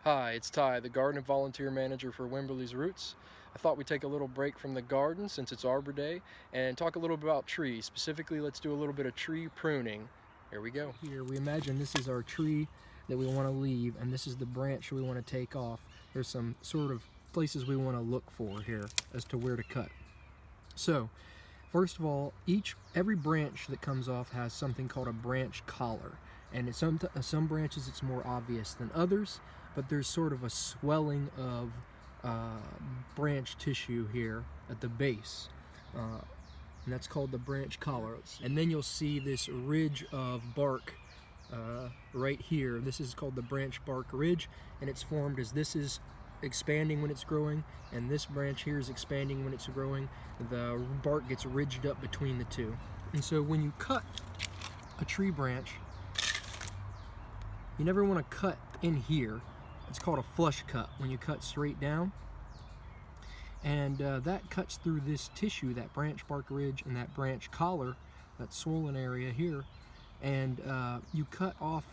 Hi, it's Ty, the Garden and Volunteer Manager for Wimberley's Roots. I thought we'd take a little break from the garden since it's Arbor Day and talk a little bit about trees. Specifically, let's do a little bit of tree pruning. Here we go. Here, we imagine this is our tree that we want to leave, and this is the branch we want to take off. There's some sort of places we want to look for here as to where to cut. So, first of all, every branch that comes off has something called a branch collar. And some branches it's more obvious than others, but there's sort of a swelling of branch tissue here at the base, and that's called the branch collar. And then you'll see this ridge of bark right here. This is called the branch bark ridge, and it's formed as this is expanding when it's growing, and this branch here is expanding when it's growing. The bark gets ridged up between the two. And so when you cut a tree branch, you never want to cut in here. It's called a flush cut when you cut straight down. And that cuts through this tissue, that branch bark ridge and that branch collar, that swollen area here. And you cut off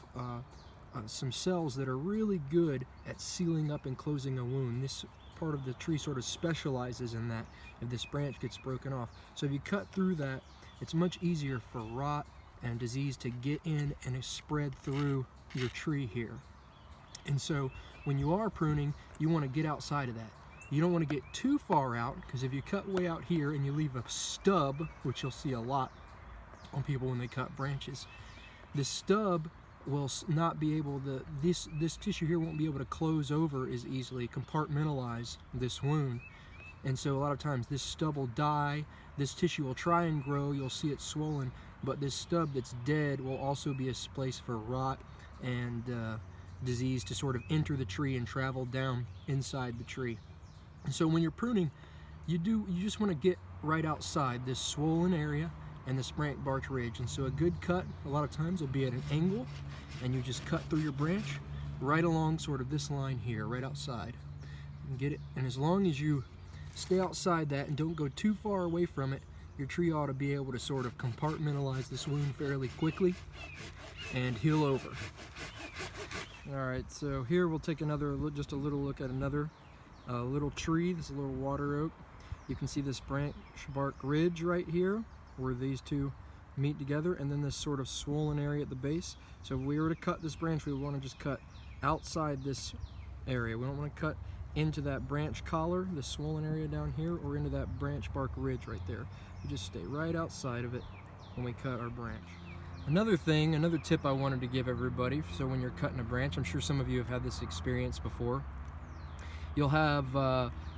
some cells that are really good at sealing up and closing a wound. This part of the tree sort of specializes in that if this branch gets broken off. So if you cut through that, it's much easier for rot and disease to get in and spread through your tree here. And so when you are pruning, you want to get outside of that. You don't want to get too far out, because if you cut way out here and you leave a stub, which you'll see a lot on people when they cut branches, this stub will not be able to, this tissue here won't be able to close over as easily, compartmentalize this wound. And so a lot of times this stub will die, this tissue will try and grow, you'll see it swollen, but this stub that's dead will also be a place for rot and disease to sort of enter the tree and travel down inside the tree. And so when you're pruning, you just want to get right outside this swollen area and this branch bark ridge. And so a good cut a lot of times will be at an angle, and you just cut through your branch right along sort of this line here, right outside. And get it, and as long as you stay outside that and don't go too far away from it, your tree ought to be able to sort of compartmentalize this wound fairly quickly and heal over. Alright, so here we'll take just a little look at another little tree. This is a little water oak. You can see this branch bark ridge right here where these two meet together, and then this sort of swollen area at the base. So if we were to cut this branch, we want to just cut outside this area. We don't want to cut into that branch collar, the swollen area down here, or into that branch bark ridge right there. We just stay right outside of it when we cut our branch. Another tip I wanted to give everybody, so when you're cutting a branch, I'm sure some of you have had this experience before. You'll have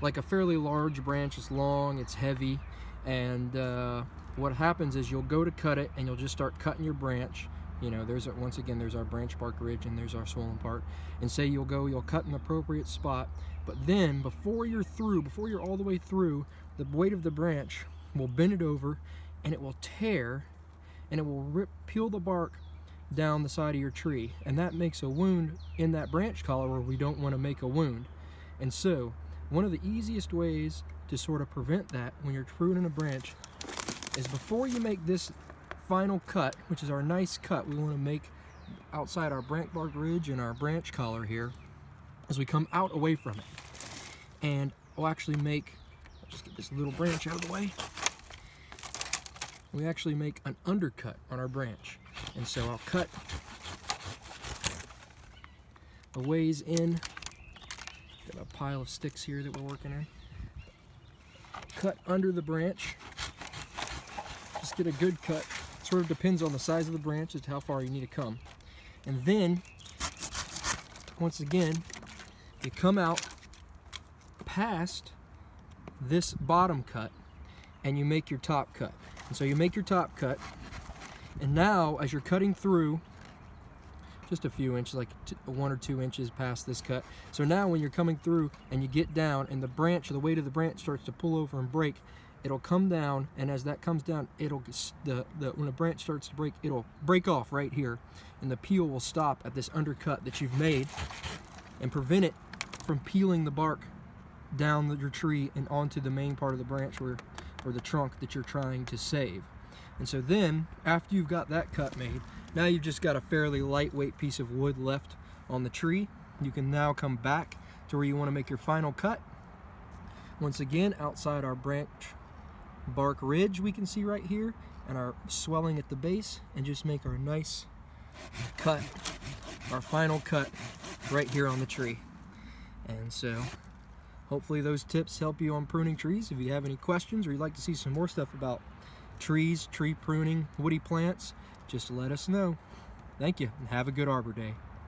like a fairly large branch, it's long, it's heavy, and what happens is you'll go to cut it and you'll just start cutting your branch. You know, once again, there's our branch bark ridge and there's our swollen part. And say you'll cut in an appropriate spot, but then before you're all the way through, the weight of the branch will bend it over and it will tear, and it will peel the bark down the side of your tree, and that makes a wound in that branch collar where we don't want to make a wound. And so one of the easiest ways to sort of prevent that when you're pruning a branch is before you make this final cut, which is our nice cut we want to make outside our branch bark ridge and our branch collar here, as we come out away from it. And I'll just get this little branch out of the way. We actually make an undercut on our branch. And so I'll cut a ways in. Got a pile of sticks here that we're working in. Cut under the branch. Just get a good cut. It sort of depends on the size of the branch as to how far you need to come. And then, once again, you come out past this bottom cut and you make your top cut. And so you make your top cut, and now as you're cutting through, just a few inches, like 1 or 2 inches past this cut. So now when you're coming through and you get down and the weight of the branch starts to pull over and break, it'll come down, and as that comes down, when the branch starts to break, it'll break off right here, and the peel will stop at this undercut that you've made and prevent it from peeling the bark down your tree and onto the main part of the branch or the trunk that you're trying to save. And so then, after you've got that cut made, now you've just got a fairly lightweight piece of wood left on the tree, you can now come back to where you want to make your final cut. Once again, outside our branch bark ridge we can see right here, and our swelling at the base, and just make our nice cut, our final cut right here on the tree. And so hopefully those tips help you on pruning trees. If you have any questions or you'd like to see some more stuff about trees, tree pruning, woody plants, just let us know. Thank you, and have a good Arbor Day.